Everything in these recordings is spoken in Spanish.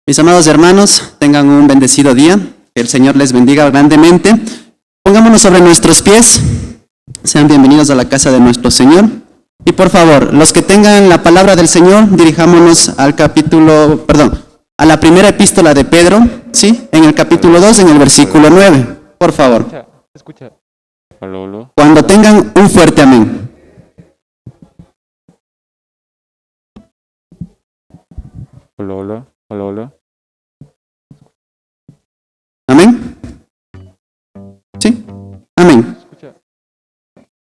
Mis amados hermanos, tengan un bendecido día, que el Señor les bendiga grandemente. Pongámonos sobre nuestros pies, sean bienvenidos a la casa de nuestro Señor. Y por favor, los que tengan la palabra del Señor, dirijámonos al a la primera epístola de Pedro, ¿sí? En el capítulo 2, en el versículo 9, por favor. Escucha. Cuando tengan un fuerte amén. Hola. ¿Amén? ¿Sí? Amén.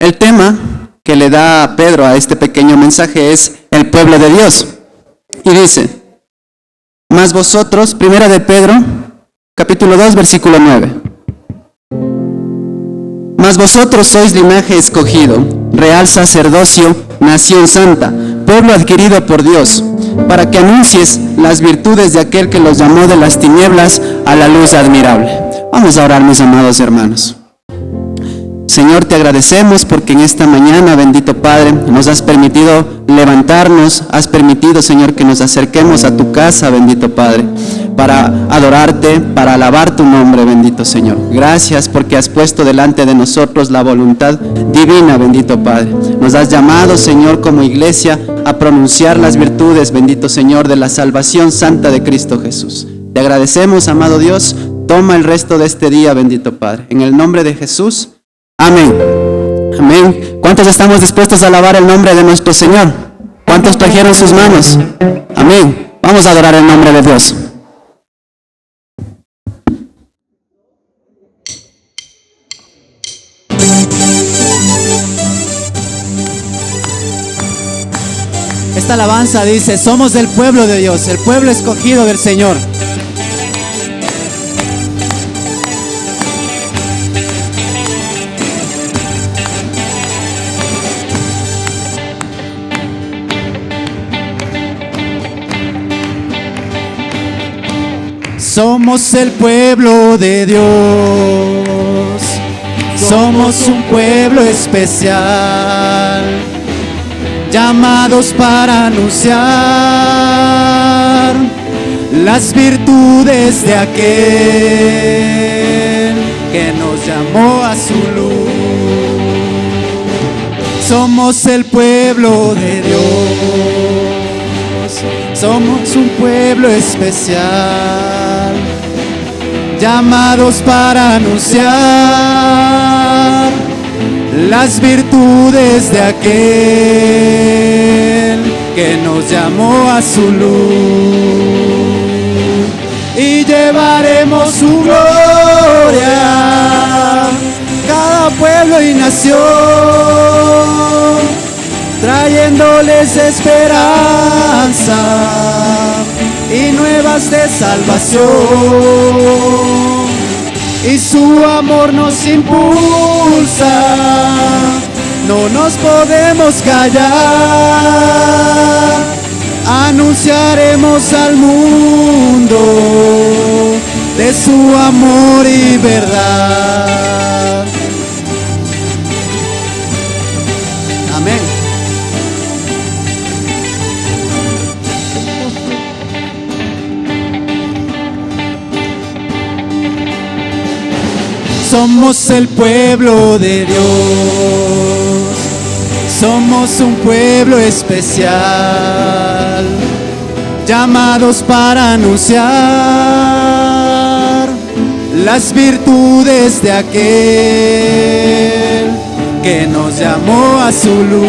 El tema que le da Pedro a este pequeño mensaje es el pueblo de Dios. Y dice, mas vosotros, primera de Pedro, capítulo 2, versículo 9. Mas vosotros sois linaje escogido, real sacerdocio, nación santa, pueblo adquirido por Dios, para que anuncies las virtudes de aquel que los llamó de las tinieblas a la luz admirable. Vamos a orar, mis amados hermanos. Señor, te agradecemos porque en esta mañana, bendito Padre, nos has permitido levantarnos, has permitido, Señor, que nos acerquemos a tu casa, bendito Padre, para adorarte, para alabar tu nombre, bendito Señor. Gracias porque has puesto delante de nosotros la voluntad divina, bendito Padre. Nos has llamado, Señor, como iglesia a pronunciar las virtudes, bendito Señor, de la salvación santa de Cristo Jesús. Te agradecemos, amado Dios. Toma el resto de este día, bendito Padre. En el nombre de Jesús. Amén. Amén. ¿Cuántos estamos dispuestos a alabar el nombre de nuestro Señor? ¿Cuántos trajeron sus manos? Amén. Vamos a adorar el nombre de Dios. Esta alabanza dice, somos del pueblo de Dios, el pueblo escogido del Señor. Somos el pueblo de Dios, somos un pueblo especial, llamados para anunciar las virtudes de aquel que nos llamó a su luz. Somos el pueblo de Dios, somos un pueblo especial, llamados para anunciar las virtudes de aquel que nos llamó a su luz. Y llevaremos su gloria a cada pueblo y nación, trayéndoles esperanza y nuevas de salvación. Y su amor nos impulsa, no nos podemos callar, anunciaremos al mundo de su amor y verdad. Amén. Somos el pueblo de Dios, somos un pueblo especial, llamados para anunciar las virtudes de aquel que nos llamó a su luz.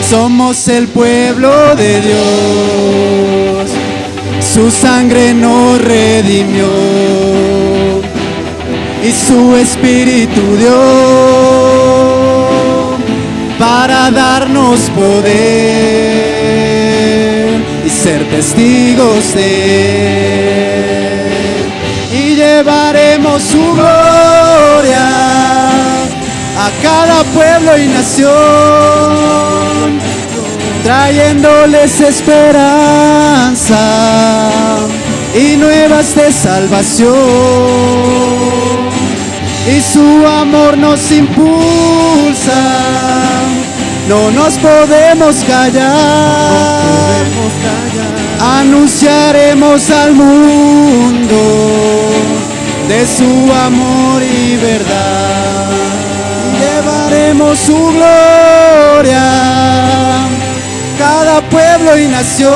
Somos el pueblo de Dios, su sangre nos redimió y su espíritu dio para darnos poder y ser testigos de él. Y llevaremos su gloria a cada pueblo y nación, trayéndoles esperanza y nuevas de salvación. Y su amor nos impulsa, no nos podemos callar, Anunciaremos al mundo de su amor y verdad. Llevaremos su gloria cada pueblo y nación,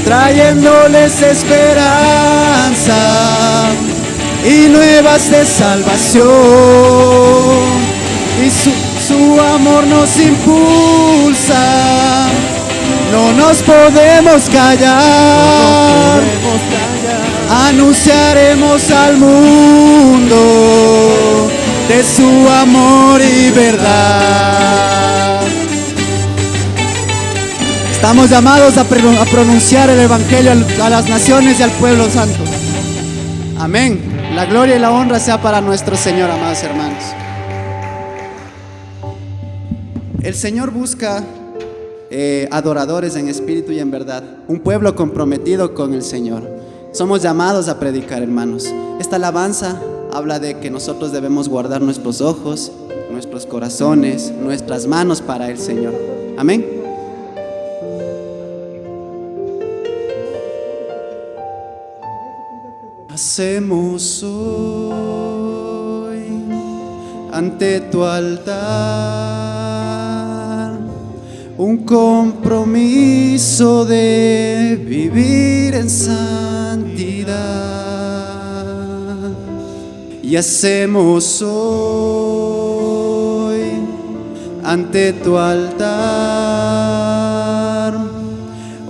trayéndoles esperanza y nuevas de salvación. Y su amor nos impulsa, no nos podemos callar. Anunciaremos al mundo de su amor y verdad. Estamos llamados a pronunciar el Evangelio a las naciones y al pueblo santo. Amén. La gloria y la honra sea para nuestro Señor, amados hermanos. El Señor busca adoradores en espíritu y en verdad, un pueblo comprometido con el Señor. Somos llamados a predicar, hermanos. Esta alabanza habla de que nosotros debemos guardar nuestros ojos, nuestros corazones, nuestras manos para el Señor. Amén. Hacemos hoy ante tu altar un compromiso de vivir en santidad, y hacemos hoy ante tu altar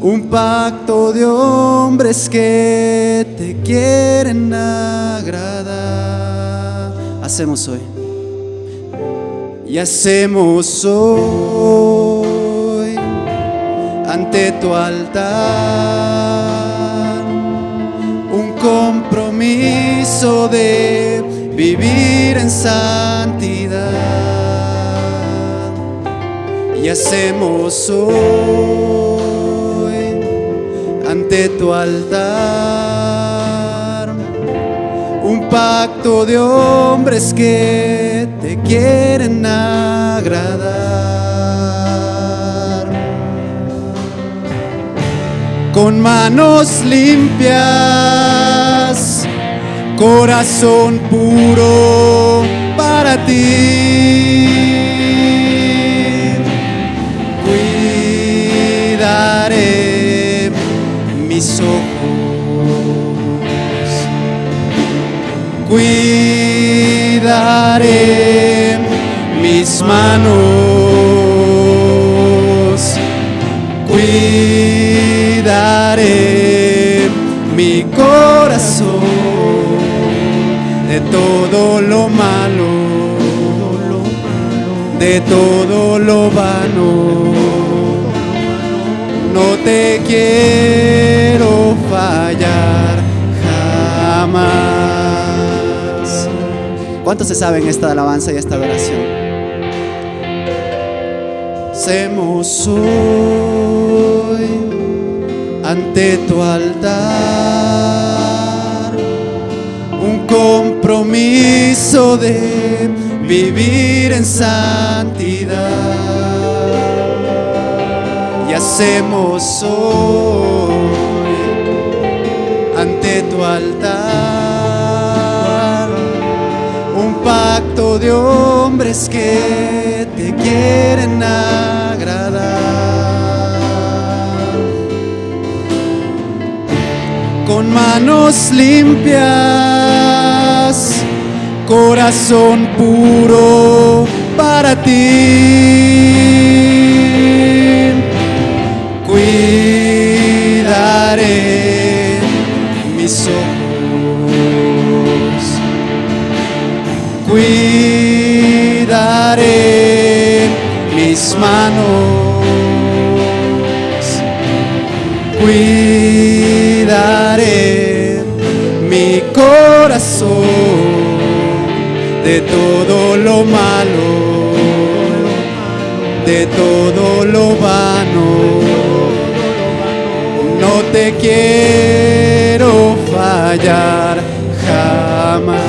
un pacto de hombres que te quieren agradar. Hacemos hoy. Y hacemos hoy ante tu altar un compromiso de vivir en santidad. Y hacemos hoy ante tu altar un pacto de hombres que te quieren agradar. Con manos limpias, corazón puro para ti, cuidaré mis ojos, cuidaré mis manos, cuidaré mi corazón de todo lo malo, de todo lo vano. No te quiero fallar jamás. ¿Cuántos se saben esta alabanza y esta adoración? Hacemos hoy ante tu altar un compromiso de vivir en santidad. Y hacemos hoy ante tu altar un pacto de hombres que te quieren agradar. Con manos limpias, corazón puro para ti, cuidaré mis ojos, cuidaré mis manos, cuidaré mi corazón de todo lo malo, de todo lo vano. No te quiero fallar jamás.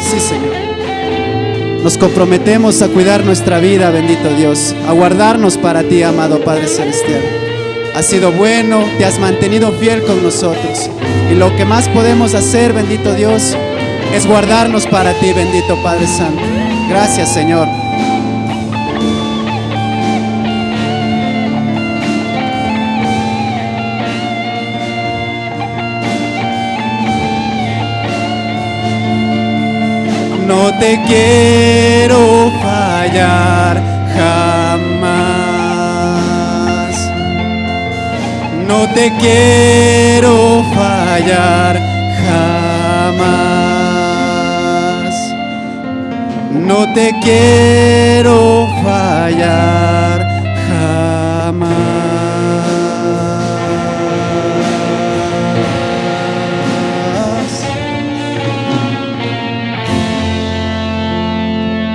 Sí, Señor. nos comprometemos a cuidar nuestra vida, bendito Dios, a guardarnos para ti, amado Padre Celestial. Has sido bueno, te has mantenido fiel con nosotros. Y lo que más podemos hacer, bendito Dios, es guardarnos para ti, bendito Padre Santo. Gracias, Señor. No te quiero fallar jamás. No te quiero fallar jamás. No te quiero fallar jamás.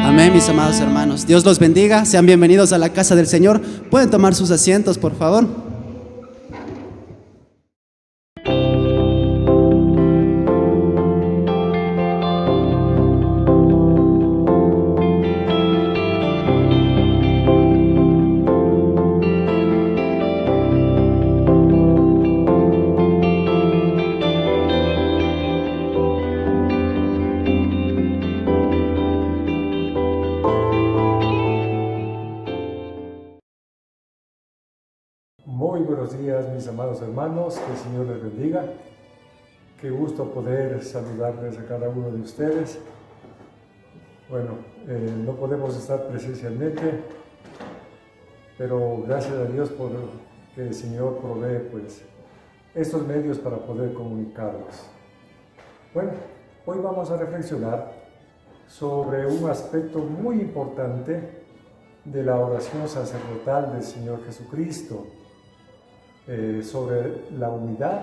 Amén, mis amados hermanos. Dios los bendiga. Sean bienvenidos a la casa del Señor. Pueden tomar sus asientos, por favor. Muy buenos días, mis amados hermanos, que el Señor les bendiga. Qué gusto poder saludarles a cada uno de ustedes. Bueno, no podemos estar presencialmente, pero gracias a Dios por que el Señor provee pues estos medios para poder comunicarnos. Bueno, hoy vamos a reflexionar sobre un aspecto muy importante de la oración sacerdotal del Señor Jesucristo, sobre la unidad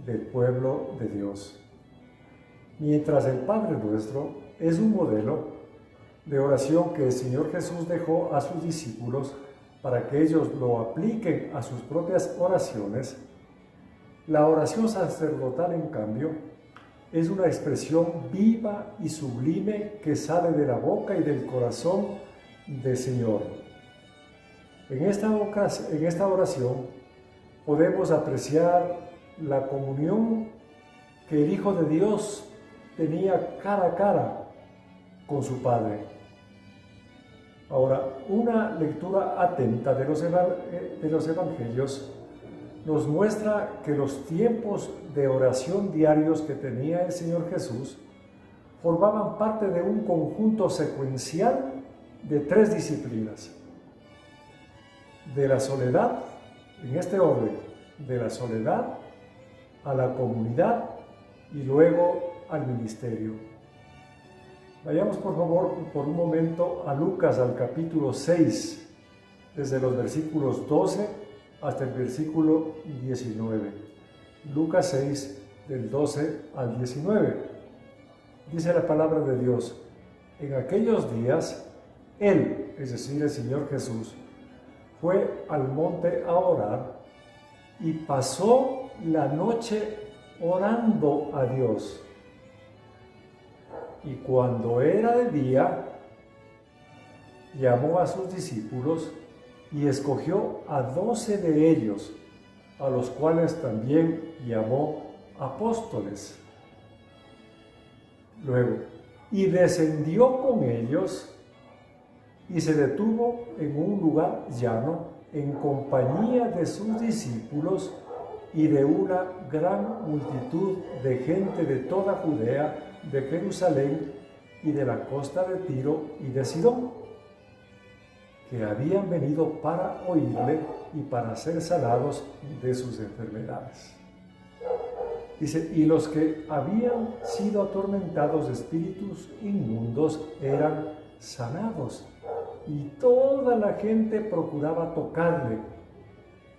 del pueblo de Dios. Mientras el Padre Nuestro es un modelo de oración que el Señor Jesús dejó a sus discípulos para que ellos lo apliquen a sus propias oraciones, la oración sacerdotal, en cambio, es una expresión viva y sublime que sale de la boca y del corazón del Señor. En esta oración podemos apreciar la comunión que el Hijo de Dios tenía cara a cara con su Padre. Ahora, una lectura atenta de los Evangelios nos muestra que los tiempos de oración diarios que tenía el Señor Jesús formaban parte de un conjunto secuencial de 3 disciplinas: de la soledad, en este orden, de la soledad a la comunidad y luego al ministerio. Vayamos por favor por un momento a Lucas, al capítulo 6, desde los versículos 12 hasta el versículo 19. Lucas 6, del 12 al 19. Dice la palabra de Dios: en aquellos días, Él, es decir, el Señor Jesús, fue al monte a orar y pasó la noche orando a Dios. Y cuando era de día, llamó a sus discípulos y escogió a 12 de ellos, a los cuales también llamó apóstoles. Luego, y descendió con ellos y se detuvo en un lugar llano en compañía de sus discípulos y de una gran multitud de gente de toda Judea, de Jerusalén y de la costa de Tiro y de Sidón, que habían venido para oírle y para ser sanados de sus enfermedades. Dice, y los que habían sido atormentados de espíritus inmundos eran sanados, y toda la gente procuraba tocarle,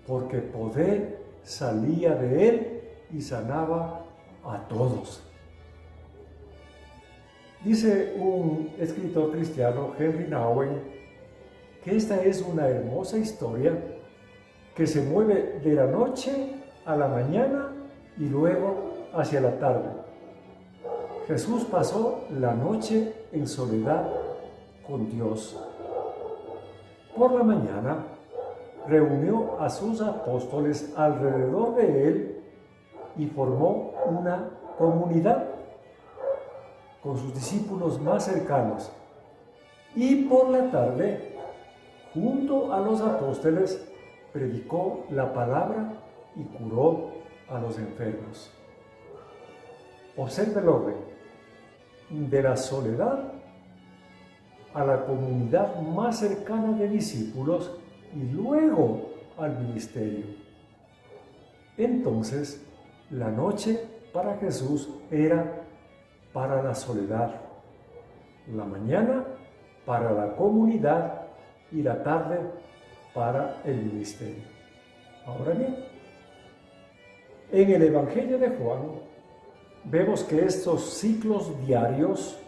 porque poder salía de él y sanaba a todos. Dice un escritor cristiano, Henry Nouwen, que esta es una hermosa historia que se mueve de la noche a la mañana y luego hacia la tarde. Jesús pasó la noche en soledad con Dios. Por la mañana reunió a sus apóstoles alrededor de él y formó una comunidad con sus discípulos más cercanos. Y por la tarde, junto a los apóstoles, predicó la palabra y curó a los enfermos. Observe el orden: de la soledad a la comunidad más cercana de discípulos y luego al ministerio. Entonces, la noche para Jesús era para la soledad, la mañana para la comunidad y la tarde para el ministerio. Ahora bien, en el Evangelio de Juan vemos que estos ciclos diarios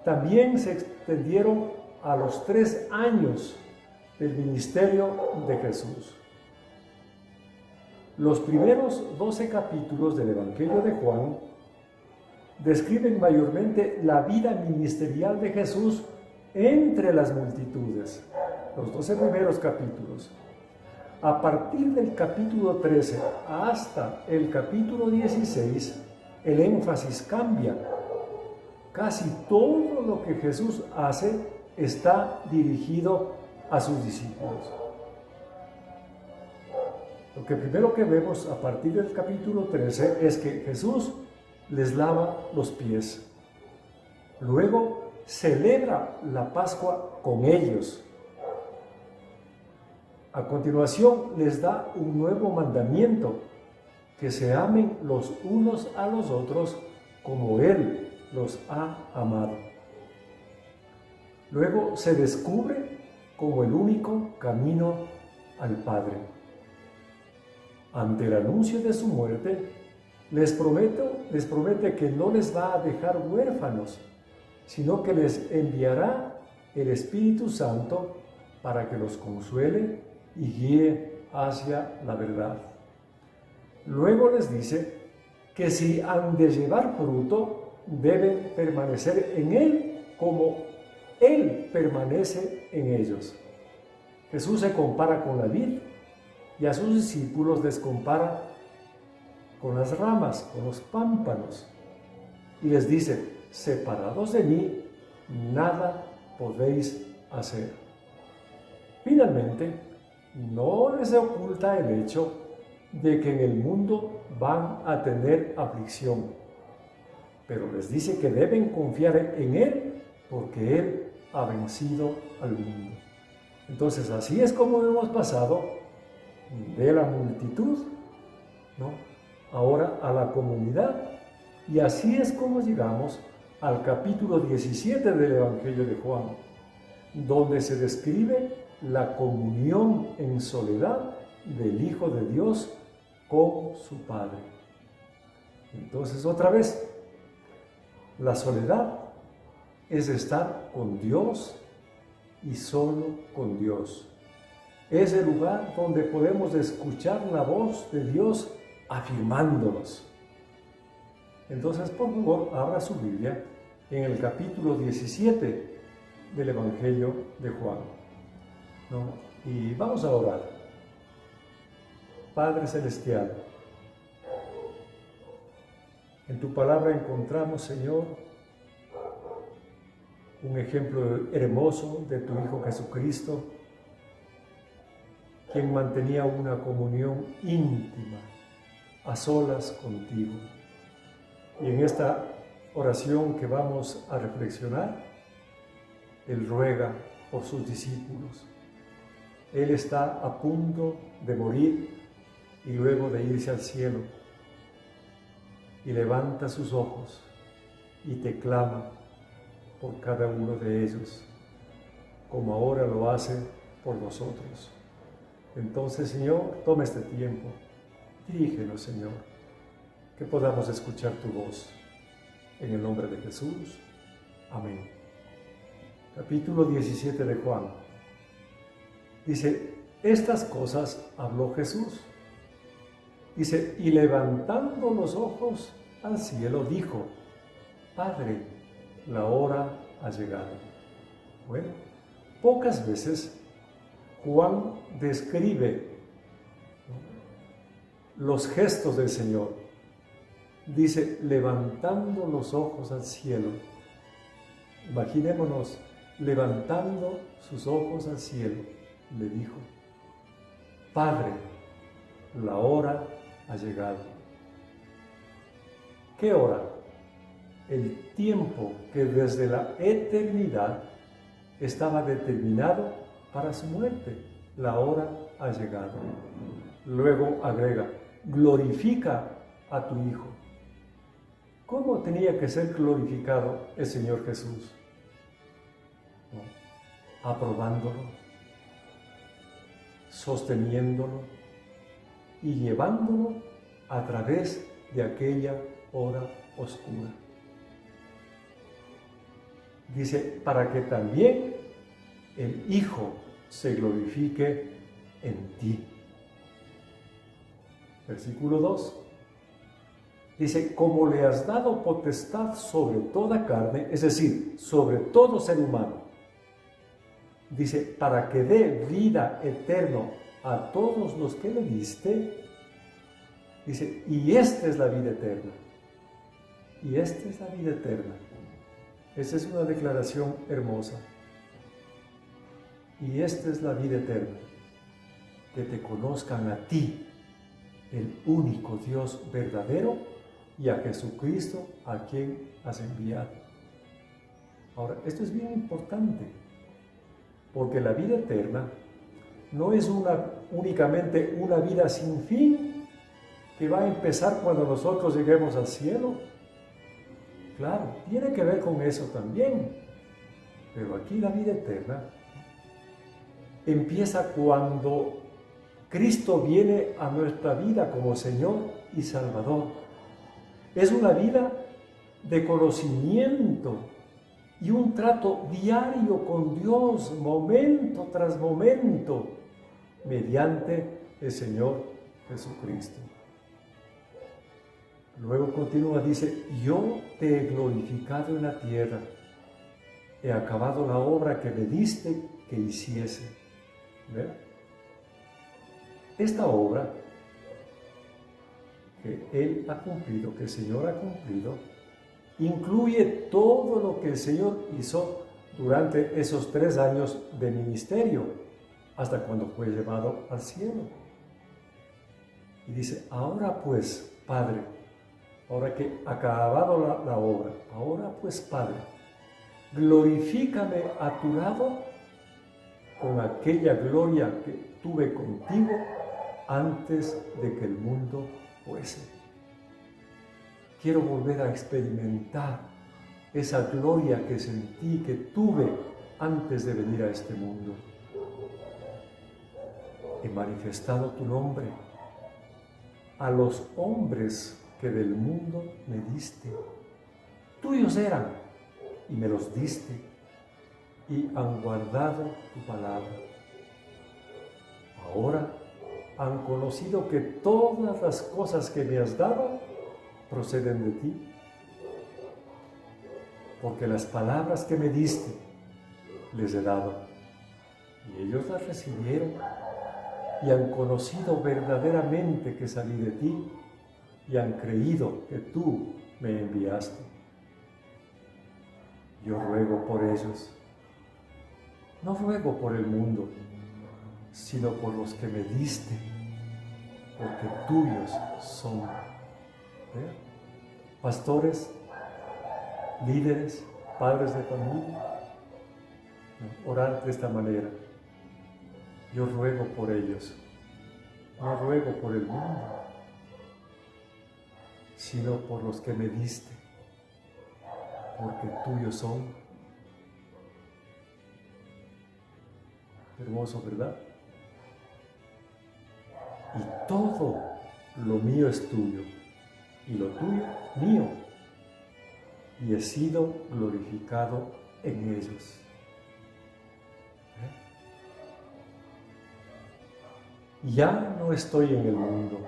también se extendieron a los 3 años del ministerio de Jesús. Los primeros 12 capítulos del Evangelio de Juan describen mayormente la vida ministerial de Jesús entre las multitudes. Los 12 primeros capítulos. A partir del capítulo 13 hasta el capítulo 16, el énfasis cambia. Casi todo lo que Jesús hace está dirigido a sus discípulos. Lo que primero que vemos a partir del capítulo 13 es que Jesús les lava los pies. Luego celebra la Pascua con ellos. A continuación les da un nuevo mandamiento: que se amen los unos a los otros como Él los ha amado. Luego se descubre como el único camino al Padre. Ante el anuncio de su muerte, les promete que no les va a dejar huérfanos, sino que les enviará el Espíritu Santo para que los consuele y guíe hacia la verdad. Luego les dice que si han de llevar fruto, deben permanecer en Él como Él permanece en ellos. Jesús se compara con la vid y a sus discípulos les compara con las ramas, con los pámpanos. Y les dice: separados de mí, nada podéis hacer. Finalmente, no les oculta el hecho de que en el mundo van a tener aflicción, pero les dice que deben confiar en Él porque Él ha vencido al mundo. Entonces, así es como hemos pasado de la multitud, ¿no?, ahora a la comunidad, y así es como llegamos al capítulo 17 del Evangelio de Juan, donde se describe la comunión en soledad del Hijo de Dios con su Padre. Entonces, otra vez, la soledad es estar con Dios y solo con Dios. Es el lugar donde podemos escuchar la voz de Dios afirmándonos. Entonces, por favor, abra su Biblia en el capítulo 17 del Evangelio de Juan, ¿no? Y vamos a orar. Padre Celestial, en tu palabra encontramos, Señor, un ejemplo hermoso de tu Hijo Jesucristo, quien mantenía una comunión íntima, a solas contigo. Y en esta oración que vamos a reflexionar, Él ruega por sus discípulos. Él está a punto de morir y luego de irse al cielo. Y levanta sus ojos y te clama por cada uno de ellos, como ahora lo hace por nosotros. Entonces, Señor, toma este tiempo, dirígenos, Señor, que podamos escuchar tu voz. En el nombre de Jesús. Amén. Capítulo 17 de Juan. Dice: estas cosas habló Jesús. Dice: y levantando los ojos al cielo dijo: Padre, la hora ha llegado. Bueno, pocas veces Juan describe los gestos del Señor. Dice, levantando los ojos al cielo. Imaginémonos, levantando sus ojos al cielo, le dijo, Padre, la hora ha llegado. ¿Qué hora? El tiempo que desde la eternidad estaba determinado para su muerte. La hora ha llegado. Luego agrega, glorifica a tu Hijo. ¿Cómo tenía que ser glorificado el Señor Jesús? ¿No? Aprobándolo, sosteniéndolo y llevándolo a través de aquella hora oscura. Dice, para que también el Hijo se glorifique en ti. Versículo 2. Dice, como le has dado potestad sobre toda carne, es decir, sobre todo ser humano. Dice, para que dé vida eterna a todos los que le diste. Dice, y esta es la vida eterna. Y esta es la vida eterna. Esa es una declaración hermosa. Y esta es la vida eterna. Que te conozcan a ti, el único Dios verdadero, y a Jesucristo a quien has enviado. Ahora, esto es bien importante, porque la vida eterna no es únicamente una vida sin fin que va a empezar cuando nosotros lleguemos al cielo. Claro, tiene que ver con eso también, pero aquí la vida eterna empieza cuando Cristo viene a nuestra vida como Señor y Salvador. Es una vida de conocimiento y un trato diario con Dios, momento tras momento, mediante el Señor Jesucristo. Luego continúa, dice, yo te he glorificado en la tierra, he acabado la obra que me diste que hiciese. ¿Ve? Esta obra que Él ha cumplido, que el Señor ha cumplido, incluye todo lo que el Señor hizo durante esos 3 años de ministerio, hasta cuando fue llevado al cielo. Y dice, ahora pues, Padre, ahora que ha acabado la obra, ahora pues, Padre, glorifícame a tu lado con aquella gloria que tuve contigo antes de que el mundo fuese. Quiero volver a experimentar esa gloria que sentí, que tuve antes de venir a este mundo. He manifestado tu nombre a los hombres que del mundo me diste. Tuyos eran y me los diste y han guardado tu palabra. Ahora han conocido que todas las cosas que me has dado proceden de ti, porque las palabras que me diste les he dado, y ellos las recibieron y han conocido verdaderamente que salí de ti y han creído que tú me enviaste. Yo ruego por ellos, no ruego por el mundo, sino por los que me diste, porque tuyos son. Pastores, líderes, padres de familia, orar de esta manera. Yo ruego por ellos, no ruego por el mundo, sino por los que me diste, porque tuyos son. Hermoso, ¿verdad? Y todo lo mío es tuyo, y lo tuyo, mío, y he sido glorificado en ellos. Ya no estoy en el mundo,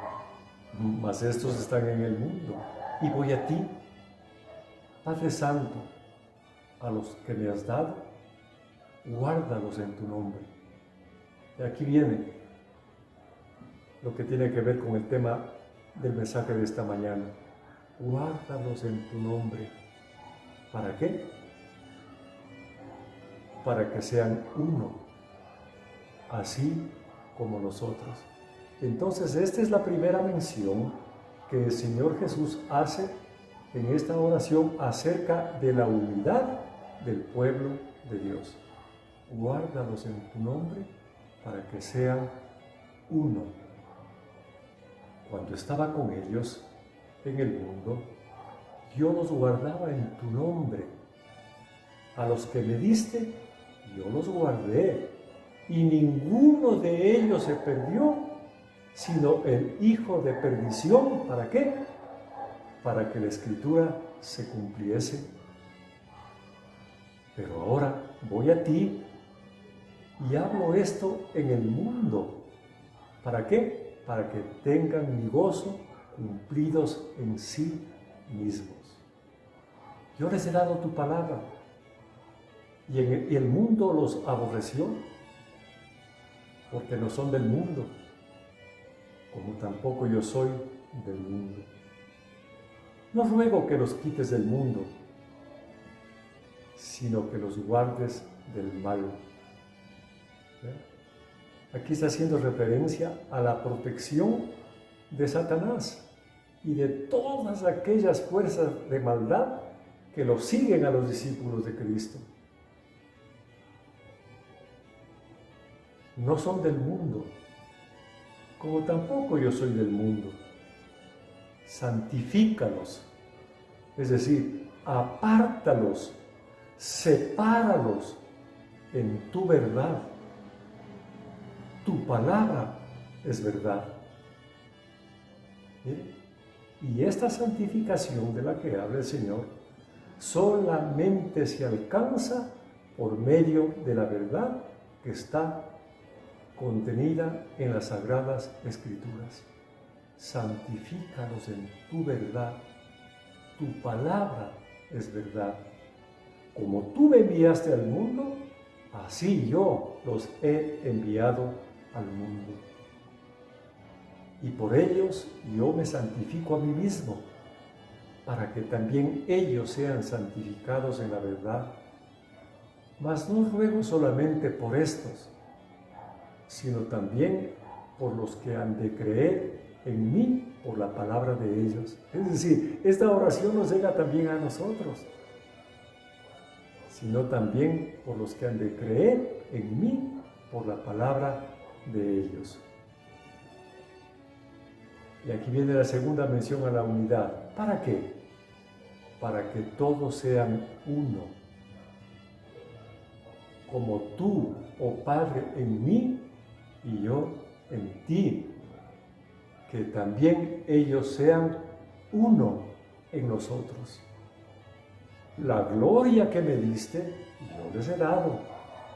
mas estos están en el mundo, y voy a ti, Padre Santo, a los que me has dado, guárdalos en tu nombre. Y aquí viene lo que tiene que ver con el tema del mensaje de esta mañana. Guárdalos en tu nombre. ¿Para qué? Para que sean uno, así como nosotros. Entonces, esta es la primera mención que el Señor Jesús hace en esta oración acerca de la unidad del pueblo de Dios. Guárdalos en tu nombre para que sean uno. Cuando estaba con ellos en el mundo, yo los guardaba en tu nombre. A los que me diste, yo los guardé, y ninguno de ellos se perdió, sino el hijo de perdición. ¿Para qué? Para que la Escritura se cumpliese. Pero ahora voy a ti y hablo esto en el mundo. ¿Para qué? Para que tengan mi gozo cumplidos en sí mismos. Yo les he dado tu palabra, y el mundo los aborreció, porque no son del mundo, como tampoco yo soy del mundo. No ruego que los quites del mundo, sino que los guardes del mal. Aquí está haciendo referencia a la protección de Satanás y de todas aquellas fuerzas de maldad que los siguen a los discípulos de Cristo. No son del mundo, como tampoco yo soy del mundo. Santifícalos, es decir, apártalos, sepáralos en tu verdad. Tu palabra es verdad. ¿Mire? Y esta santificación de la que habla el Señor solamente se alcanza por medio de la verdad que está contenida en las Sagradas Escrituras. Santifícalos en tu verdad. Tu palabra es verdad. Como tú me enviaste al mundo, así yo los he enviado al mundo. Y por ellos yo me santifico a mí mismo, para que también ellos sean santificados en la verdad. Mas no ruego solamente por estos, sino también por los que han de creer en mí por la palabra de ellos. Es decir, esta oración nos llega también a nosotros, sino también por los que han de creer en mí por la palabra de ellos. Y aquí viene la segunda mención a la unidad. ¿Para qué? Para que todos sean uno. Como tú, oh Padre, en mí y yo en ti. Que también ellos sean uno en nosotros. La gloria que me diste, yo les he dado.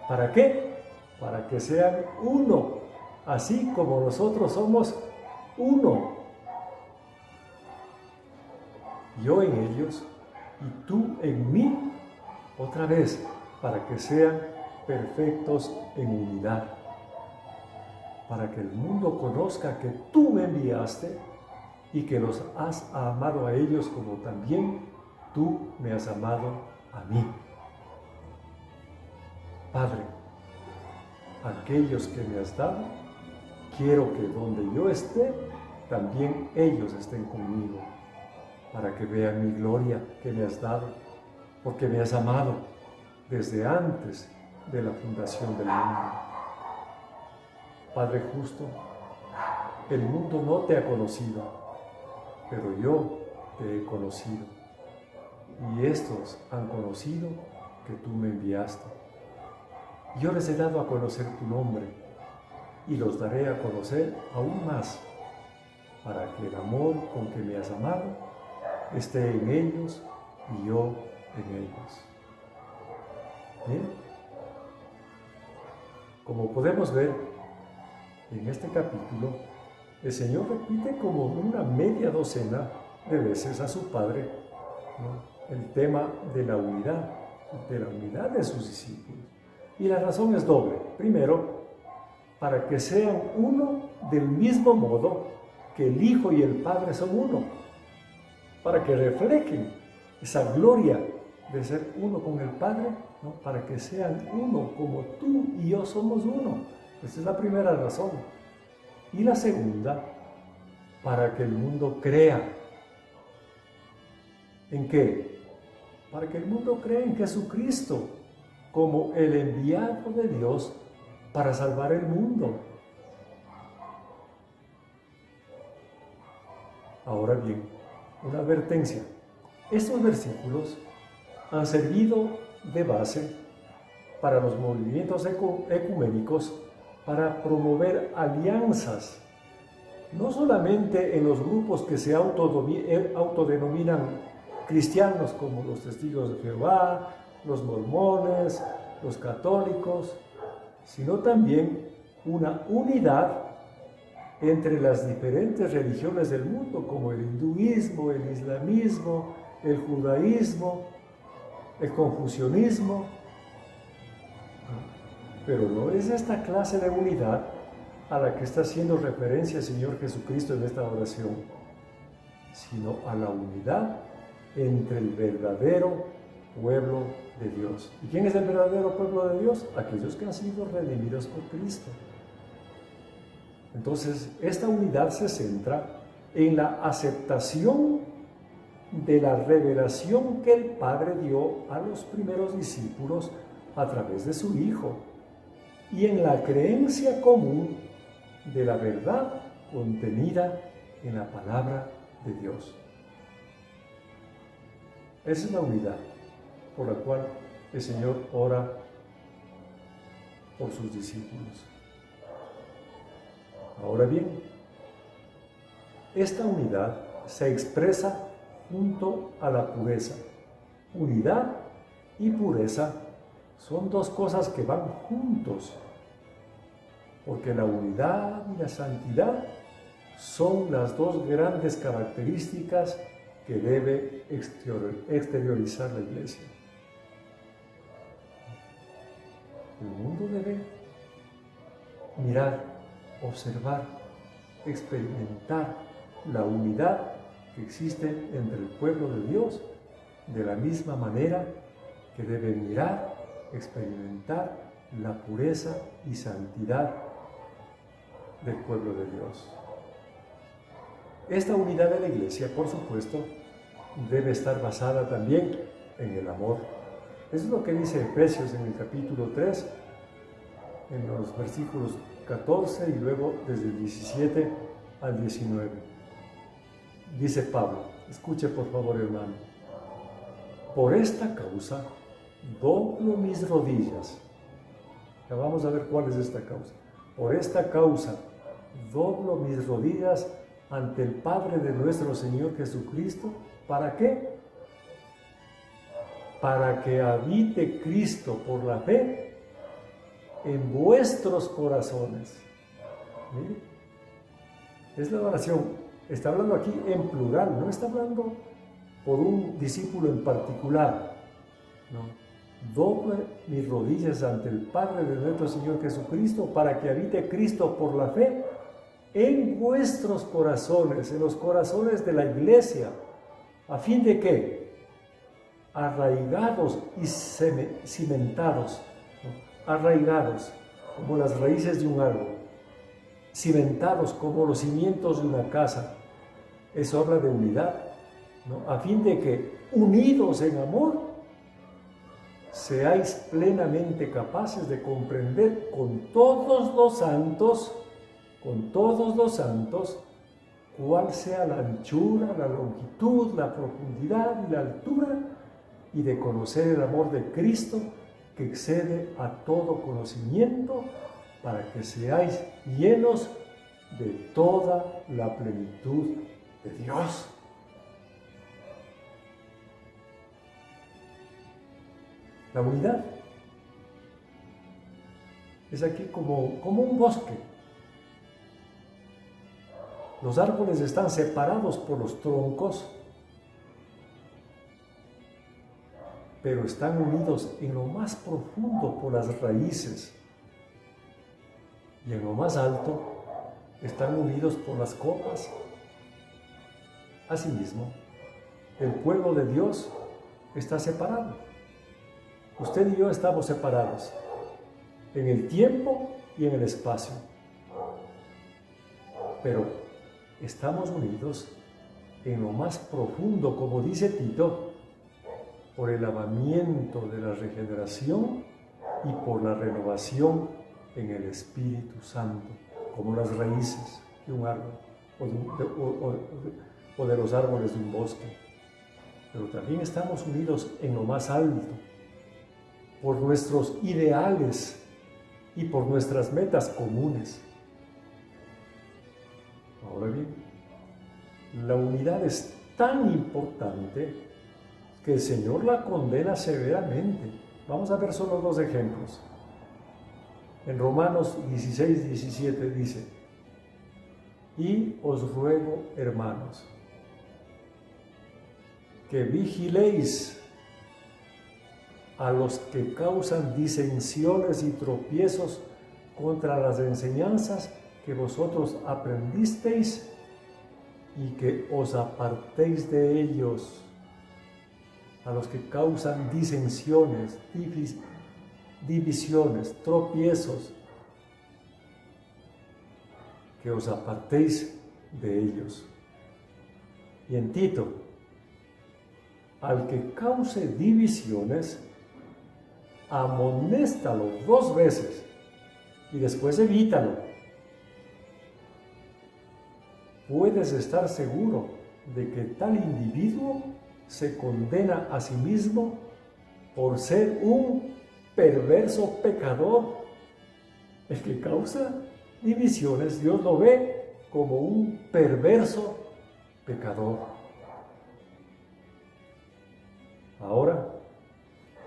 ¿Para qué? Para que sean uno, así como nosotros somos uno. Yo en ellos y tú en mí, otra vez, para que sean perfectos en unidad. Para que el mundo conozca que tú me enviaste y que los has amado a ellos como también tú me has amado a mí. Padre, aquellos que me has dado, quiero que donde yo esté, también ellos estén conmigo, para que vean mi gloria que me has dado, porque me has amado desde antes de la fundación del mundo. Padre justo, el mundo no te ha conocido, pero yo te he conocido, y estos han conocido que tú me enviaste. Yo les he dado a conocer tu nombre, y los daré a conocer aún más, para que el amor con que me has amado esté en ellos y yo en ellos. ¿Bien? Como podemos ver en este capítulo, el Señor repite como una media docena de veces a su Padre, ¿no?, el tema de la unidad de sus discípulos. Y la razón es doble. Primero, para que sean uno del mismo modo que el Hijo y el Padre son uno, para que reflejen esa gloria de ser uno con el Padre, ¿no? Para que sean uno como tú y yo somos uno. Esa es la primera razón. Y la segunda, para que el mundo crea. ¿En qué? Para que el mundo crea en Jesucristo como el enviado de Dios para salvar el mundo. Ahora bien, una advertencia. Estos versículos han servido de base para los movimientos ecuménicos para promover alianzas, no solamente en los grupos que se autodenominan cristianos, como los testigos de Jehová, los mormones, los católicos, sino también una unidad entre las diferentes religiones del mundo, como el hinduismo, el islamismo, el judaísmo, el confucianismo. Pero no es esta clase de unidad a la que está haciendo referencia el Señor Jesucristo en esta oración, sino a la unidad entre el verdadero pueblo de Dios. ¿Y quién es el verdadero pueblo de Dios? Aquellos que han sido redimidos por Cristo. Entonces, esta unidad se centra en la aceptación de la revelación que el Padre dio a los primeros discípulos a través de su Hijo y en la creencia común de la verdad contenida en la palabra de Dios. Esa es la unidad por la cual el Señor ora por sus discípulos. Ahora bien, esta unidad se expresa junto a la pureza. Unidad y pureza son dos cosas que van juntos, porque la unidad y la santidad son las dos grandes características que debe exteriorizar la Iglesia. El mundo debe mirar, observar, experimentar la unidad que existe entre el pueblo de Dios, de la misma manera que debe mirar, experimentar la pureza y santidad del pueblo de Dios. Esta unidad de la Iglesia, por supuesto, debe estar basada también en el amor. Eso es lo que dice Efesios en el capítulo 3, en los versículos 14 y luego desde el 17 al 19. Dice Pablo, escuche por favor, hermano: por esta causa doblo mis rodillas. Ya vamos a ver cuál es esta causa. Por esta causa doblo mis rodillas ante el Padre de nuestro Señor Jesucristo. ¿Para qué? Para que habite Cristo por la fe en vuestros corazones. ¿Mire? Es la oración. Está hablando aquí en plural, no está hablando por un discípulo en particular. No. Doble mis rodillas ante el Padre de nuestro Señor Jesucristo para que habite Cristo por la fe en vuestros corazones, en los corazones de la Iglesia. ¿A fin de qué? Arraigados y cimentados, ¿no? Arraigados como las raíces de un árbol, cimentados como los cimientos de una casa. Eso habla de unidad, ¿no? A fin de que, unidos en amor, seáis plenamente capaces de comprender con todos los santos, cuál sea la anchura, la longitud, la profundidad y la altura, y de conocer el amor de Cristo que excede a todo conocimiento, para que seáis llenos de toda la plenitud de Dios. La unidad es aquí como un bosque. Los árboles están separados por los troncos, pero están unidos en lo más profundo por las raíces. Y en lo más alto están unidos por las copas. Asimismo, el pueblo de Dios está separado. Usted y yo estamos separados en el tiempo y en el espacio. Pero estamos unidos en lo más profundo, como dice Tito, por el lavamiento de la regeneración y por la renovación en el Espíritu Santo, como las raíces de un árbol o de los árboles de un bosque. Pero también estamos unidos en lo más alto, por nuestros ideales y por nuestras metas comunes. Ahora bien, la unidad es tan importante que el Señor la condena severamente. Vamos a ver solo dos ejemplos. En Romanos 16, 17 dice: y os ruego, hermanos, que vigiléis a los que causan disensiones y tropiezos contra las enseñanzas que vosotros aprendisteis y que os apartéis de ellos. A los que causan disensiones, divisiones, tropiezos, que os apartéis de ellos. Y en Tito: al que cause divisiones, amonéstalo 2 veces y después evítalo. Puedes estar seguro de que tal individuo se condena a sí mismo por ser un perverso pecador. El que causa divisiones, Dios lo ve como un perverso pecador. Ahora,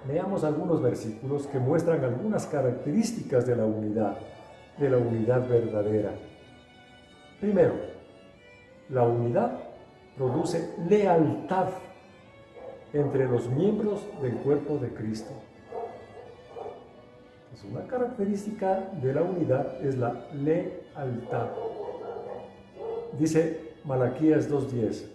leamos algunos versículos que muestran algunas características de la unidad verdadera. Primero, la unidad produce lealtad entre los miembros del cuerpo de Cristo. Es una característica de la unidad, es la lealtad. Dice Malaquías 2:10.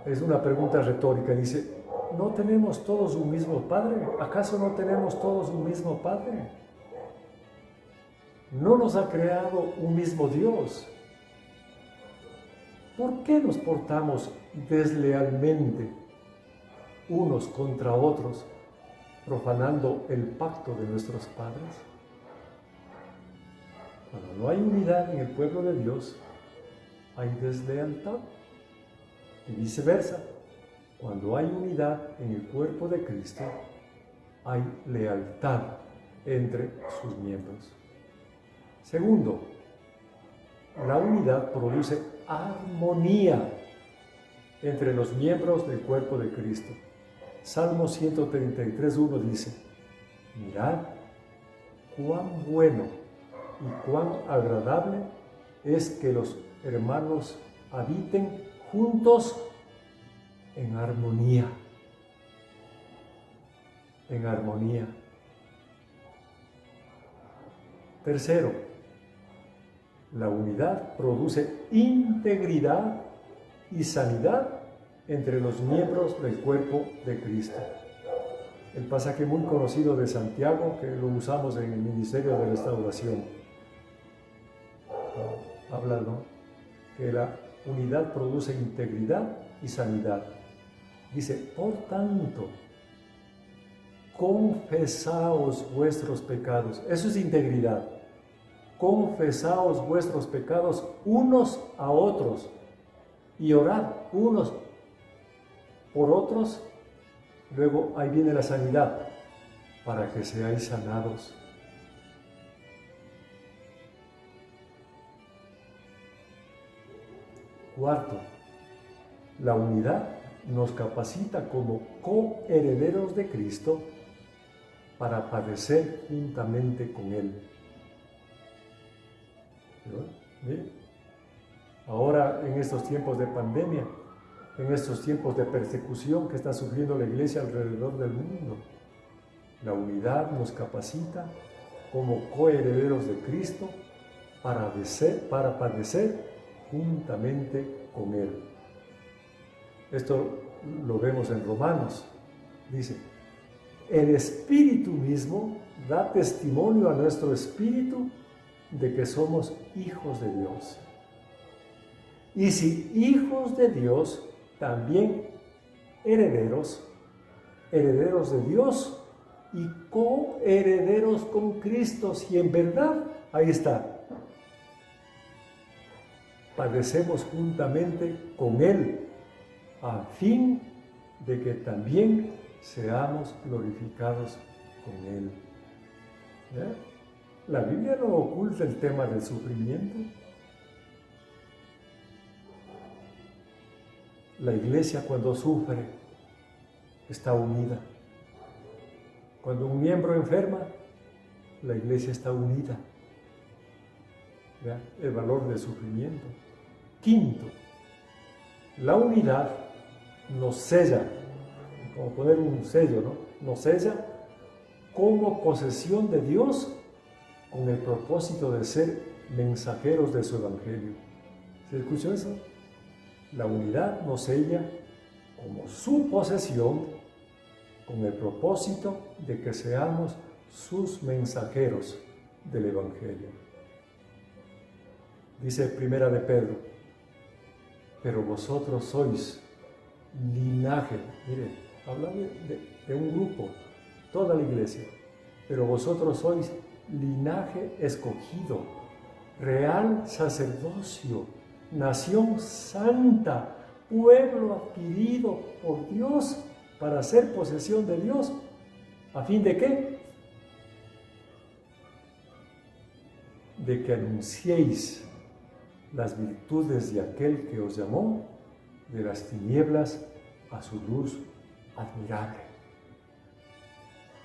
Es una pregunta retórica, dice: ¿no tenemos todos un mismo Padre? ¿Acaso no tenemos todos un mismo Padre? ¿No nos ha creado un mismo Dios? ¿Por qué nos portamos deslealmente unos contra otros, profanando el pacto de nuestros padres? Cuando no hay unidad en el pueblo de Dios, hay deslealtad. Y viceversa, cuando hay unidad en el cuerpo de Cristo, hay lealtad entre sus miembros. Segundo, la unidad produce armonía entre los miembros del cuerpo de Cristo. Salmo 133:1 dice: mirad cuán bueno y cuán agradable es que los hermanos habiten juntos en armonía. En armonía. Tercero, la unidad produce integridad y sanidad entre los miembros del cuerpo de Cristo. El pasaje muy conocido de Santiago, que lo usamos en el Ministerio de Restauración, habla, ¿no?, que la unidad produce integridad y sanidad. Dice: por tanto, confesaos vuestros pecados. Eso es integridad. Confesaos vuestros pecados unos a otros y orad unos por otros. Luego ahí viene la sanidad, para que seáis sanados. Cuarto, la unidad nos capacita como coherederos de Cristo para padecer juntamente con Él. Ahora, en estos tiempos de pandemia, en estos tiempos de persecución que está sufriendo la Iglesia alrededor del mundo. La unidad nos capacita como coherederos de Cristo para padecer juntamente con Él. Esto lo vemos en Romanos. Dice, el Espíritu mismo da testimonio a nuestro espíritu de que somos hijos de Dios. Y si hijos de Dios, también herederos, herederos de Dios y coherederos con Cristo, si en verdad, ahí está, padecemos juntamente con Él, a fin de que también seamos glorificados con Él. ¿Ya? La Biblia no oculta el tema del sufrimiento. La Iglesia, cuando sufre, está unida. Cuando un miembro enferma, la Iglesia está unida. ¿Ya? El valor del sufrimiento. Quinto, la unidad nos sella, como poner un sello, ¿no? Nos sella como posesión de Dios con el propósito de ser mensajeros de su Evangelio. ¿Se escuchó eso? La unidad nos sella como su posesión con el propósito de que seamos sus mensajeros del Evangelio. Dice Primera de Pedro, pero vosotros sois linaje, mire, habla de un grupo, toda la iglesia, pero vosotros sois linaje escogido, real sacerdocio, nación santa, pueblo adquirido por Dios para ser posesión de Dios. ¿A fin de qué? De que anunciéis las virtudes de aquel que os llamó de las tinieblas a su luz admirable.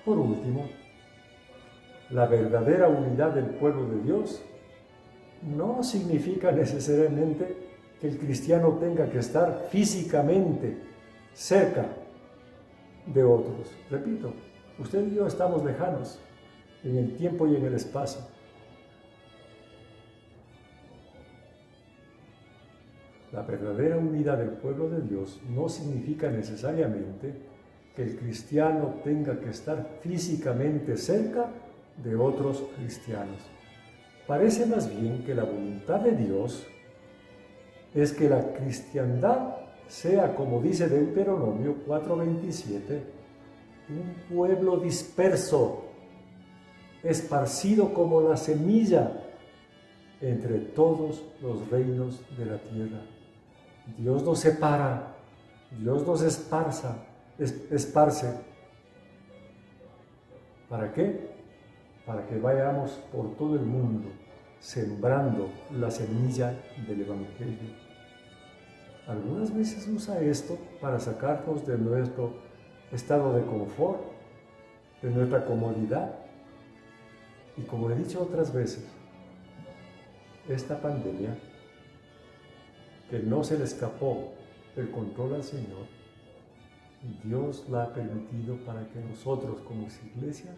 Por último, la verdadera unidad del pueblo de Dios no significa necesariamente que el cristiano tenga que estar físicamente cerca de otros. Repito, usted y yo estamos lejanos en el tiempo y en el espacio. La verdadera unidad del pueblo de Dios no significa necesariamente que el cristiano tenga que estar físicamente cerca de otros cristianos. Parece más bien que la voluntad de Dios es que la cristiandad sea, como dice Deuteronomio 4:27, un pueblo disperso, esparcido como la semilla entre todos los reinos de la tierra. Dios nos separa, Dios nos esparce. ¿Para qué? Para que vayamos por todo el mundo sembrando la semilla del Evangelio. Algunas veces usa esto para sacarnos de nuestro estado de confort, de nuestra comodidad. Y como he dicho otras veces, esta pandemia, que no se le escapó el control al Señor, Dios la ha permitido para que nosotros como iglesia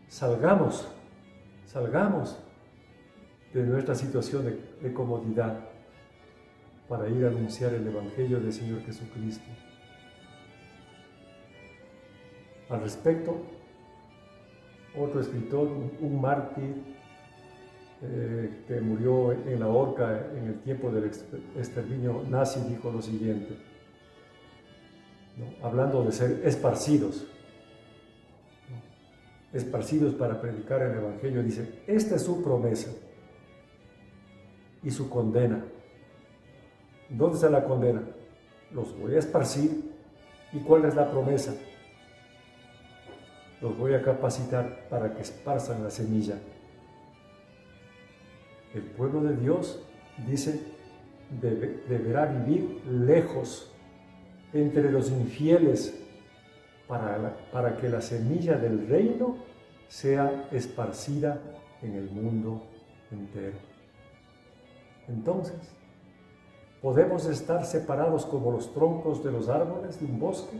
salgamos de nuestra situación de comodidad para ir a anunciar el Evangelio del Señor Jesucristo. Al respecto, otro escritor, un mártir, que murió en la horca en el tiempo del exterminio nazi, dijo lo siguiente, ¿no? Hablando de ser esparcidos, ¿no? Esparcidos para predicar el Evangelio, dice, esta es su promesa y su condena. ¿Dónde está la condena? Los voy a esparcir. ¿Y cuál es la promesa? Los voy a capacitar para que esparzan la semilla. El pueblo de Dios, dice, deberá vivir lejos, entre los infieles, para que la semilla del reino sea esparcida en el mundo entero. Entonces, Podemos estar separados como los troncos de los árboles de un bosque,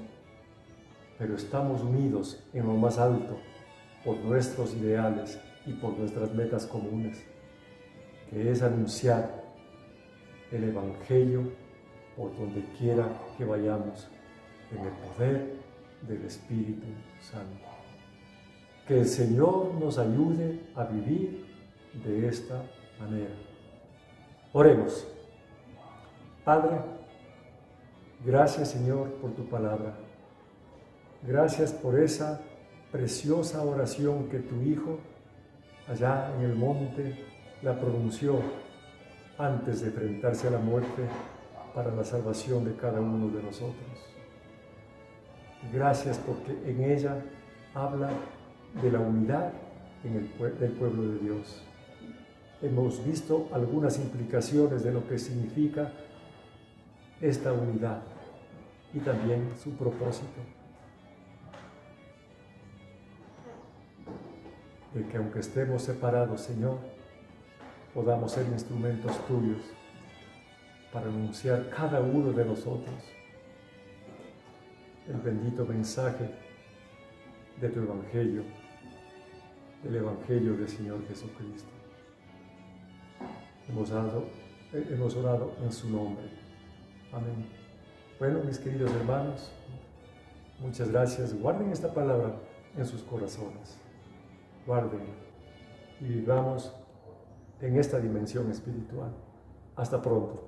pero estamos unidos en lo más alto por nuestros ideales y por nuestras metas comunes, que es anunciar el Evangelio por donde quiera que vayamos, en el poder del Espíritu Santo. Que el Señor nos ayude a vivir de esta manera. Oremos. Padre, gracias Señor por tu palabra. Gracias por esa preciosa oración que tu Hijo allá en el monte la pronunció antes de enfrentarse a la muerte para la salvación de cada uno de nosotros. Gracias porque en ella habla de la unidad del pueblo de Dios. Hemos visto algunas implicaciones de lo que significa esta unidad y también su propósito. De que aunque estemos separados, Señor, podamos ser instrumentos tuyos para anunciar cada uno de nosotros el bendito mensaje de tu Evangelio, del Evangelio del Señor Jesucristo. Hemos orado en su nombre. Amén. Bueno, mis queridos hermanos, muchas gracias. Guarden esta palabra en sus corazones. Guárdenla y vivamos en esta dimensión espiritual. Hasta pronto.